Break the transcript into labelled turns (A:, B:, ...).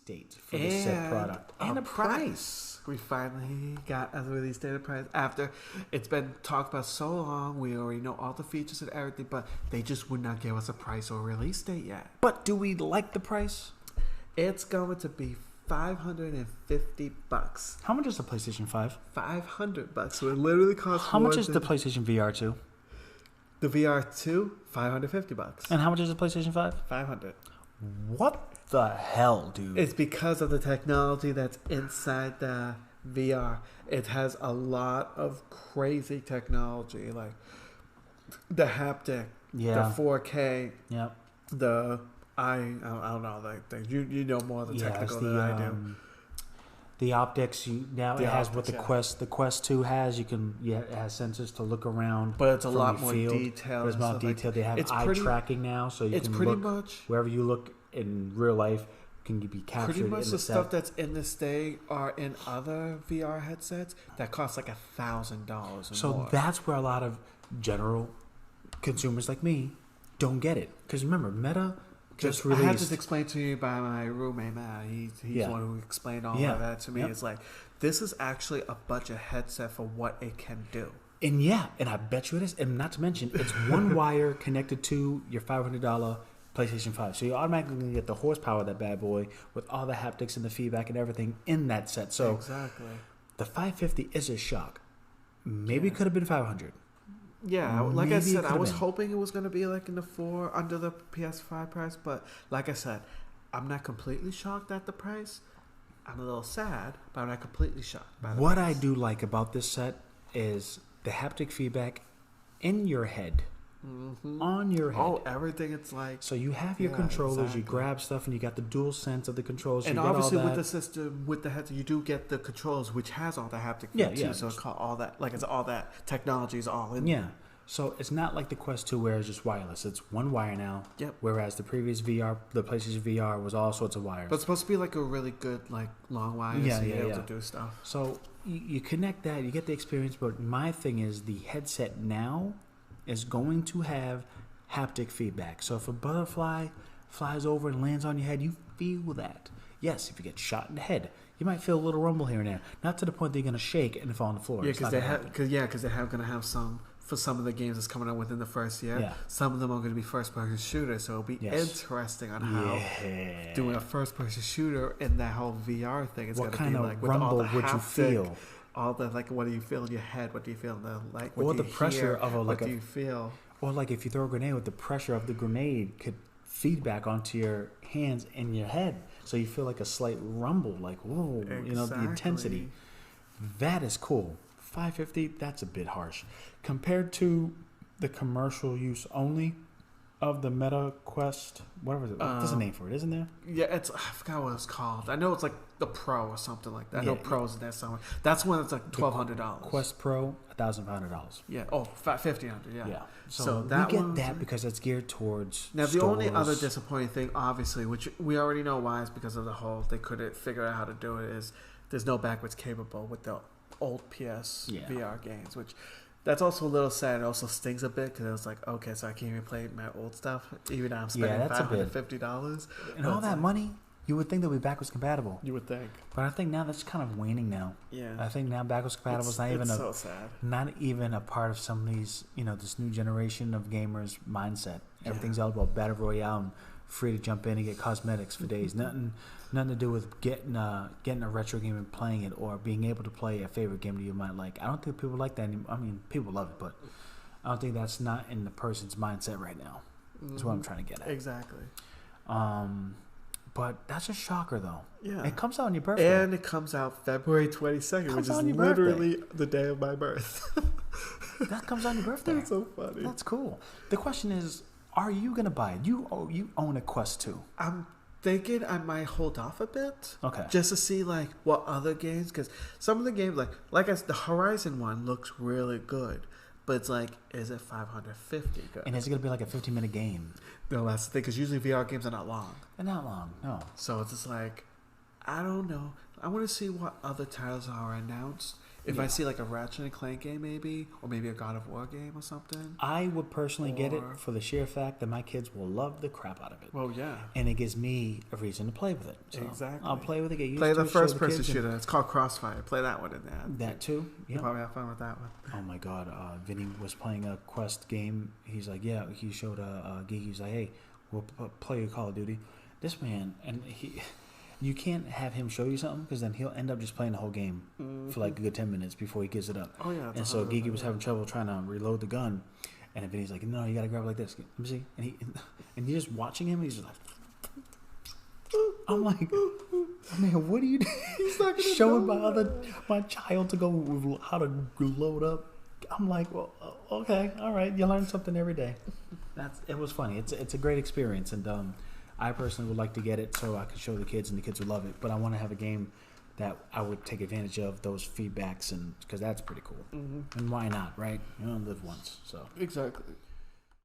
A: date for the said product and a price.
B: We finally got a release date and price after it's been talked about so long. We already know all the features and everything, but they just would not give us a price or release date yet.
A: But do we like the price?
B: It's going to be $550.
A: How much is the PlayStation 5?
B: $500. So it literally costs.
A: How much is the PlayStation VR2?
B: The VR2, $550.
A: And how much is the PlayStation 5?
B: $500.
A: What the hell, dude?
B: It's because of the technology that's inside the VR. It has a lot of crazy technology, like the haptic, the 4K, I don't know, like things. You know more of the technical than I do.
A: The optics, it has what the Quest 2 has. It has sensors to look around,
B: but it's a lot more detailed.
A: There's more detail. They have eye tracking now, so you can look wherever you look in real life can be captured.
B: Pretty much the stuff that's in this day are in other VR headsets that cost like $1,000.
A: So that's where a lot of general consumers like me don't get it, because remember, Meta just released.
B: I had this explained to me by my roommate, Matt. He's the one who explained all of that to me. It's like, this is actually a budget headset for what it can do. And
A: I bet you it is. And not to mention, it's one wire connected to your $500 PlayStation 5. So you automatically get the horsepower of that bad boy with all the haptics and the feedback and everything in that set. So
B: exactly,
A: the 550 is a shock. Maybe it could have been 500.
B: Yeah, like I said, I was hoping it was going to be like in the under the PS5 price, but like I said, I'm not completely shocked at the price. I'm a little sad, but I'm not completely shocked by the price.
A: What I do like about this set is the haptic feedback in your head. On your head.
B: Oh, everything. It's like,
A: so you have your controllers, you grab stuff, and you got the dual sense of the controls.
B: And obviously, with the system, with the headset, you do get the controls, which has all the haptic feedback too. So it's called all that, like it's all that technology is all in.
A: Yeah. So it's not like the Quest 2 where it's just wireless. It's one wire now.
B: Yep. Whereas
A: the previous VR, the PlayStation VR, was all sorts of wires.
B: But it's supposed to be like a really good, like long wire, so you're able to do stuff.
A: So you connect that, you get the experience. But my thing is, the headset now is going to have haptic feedback. So if a butterfly flies over and lands on your head, you feel that. Yes, if you get shot in the head, you might feel a little rumble here and there. Not to the point that you're going to shake and fall on the floor.
B: Yeah, because they're going to have some. For some of the games that's coming out within the first year, some of them are going to be first-person shooters, so it'll be interesting on how doing a first-person shooter in that whole VR thing is going to be like. What kind of rumble would you feel? All the what do you feel in your head? What do you feel in the like? What
A: or
B: do
A: the
B: you
A: pressure
B: hear?
A: of
B: what do you feel?
A: Or like if you throw a grenade, with the pressure of the grenade could feedback onto your hands and your head, so you feel like a slight rumble, like whoa, the intensity. That is cool. 550, that's a bit harsh compared to the commercial use only of the Meta Quest. Whatever it is. There's a name for it, isn't there?
B: Yeah, I forgot what it's called. I know it's like the Pro or something like that. I know Pro's in there somewhere. That's when it's like $1,200.
A: Quest Pro, $1,500.
B: Yeah. Oh, $1,500. Yeah.
A: So that we get that because it's geared towards.
B: Now the only other disappointing thing, obviously, which we already know why, is because of the whole they couldn't figure out how to do it, is there's no backwards capable with the old PS VR games, which that's also a little sad. It also stings a bit because it was like, okay, so I can't even play my old stuff, even though I'm spending $550.
A: And all that money, you would think that would be backwards compatible.
B: You would think.
A: But I think now that's kind of waning now.
B: Yeah.
A: I think now backwards compatible is not even a part of somebody's, this new generation of gamers mindset. Everything's all about battle royale and free to jump in and get cosmetics for days. Nothing to do with getting a retro game and playing it, or being able to play a favorite game that you might like. I don't think people like that anymore. I mean, people love it, but I don't think that's not in the person's mindset right now. That's what I'm trying to get at.
B: Exactly.
A: But that's a shocker, though.
B: Yeah.
A: It comes out on your birthday.
B: And it comes out February 22nd, which is literally the day of my birth.
A: That comes on your birthday.
B: That's so funny.
A: That's cool. The question is, are you going to buy it? You own a Quest 2.
B: I'm thinking I might hold off a bit.
A: Okay.
B: Just to see like what other games, because some of the games like I said, the Horizon one looks really good, but it's like, is it 550 good?
A: And is it going to be like a 15-minute game?
B: No, that's the thing, because usually VR games are not long.
A: They're not long, no.
B: So it's just like, I don't know. I want to see what other titles are announced If I see like a Ratchet and Clank game, maybe, or maybe a God of War game or something.
A: I would personally get it for the sheer fact that my kids will love the crap out of it.
B: Well, yeah.
A: And it gives me a reason to play with it. So
B: exactly.
A: I'll play with it, get used
B: play
A: to
B: the
A: it.
B: First person shooter. It's called Crossfire. Play that one in there.
A: That too?
B: Yeah. You'll probably have fun with that one.
A: Oh my God. Vinny was playing a Quest game. He's like, yeah, he showed Geeky. He's like, hey, we'll play Call of Duty. This man, and you can't have him show you something because then he'll end up just playing the whole game for like a good 10 minutes before he gives it up.
B: Oh yeah.
A: And so Geeky was having trouble trying to reload the gun, and then he's like, "No, you gotta grab it like this." Let me see. And you're just watching him. And he's just like, I'm like, man, what are you showing my child to go how to load up? I'm like, well, okay, all right. You learn something every day. It was funny. It's a great experience, and I personally would like to get it so I could show the kids and the kids would love it. But I want to have a game that I would take advantage of those feedbacks, and because that's pretty cool. Mm-hmm. And why not, right? You only live once, so
B: exactly.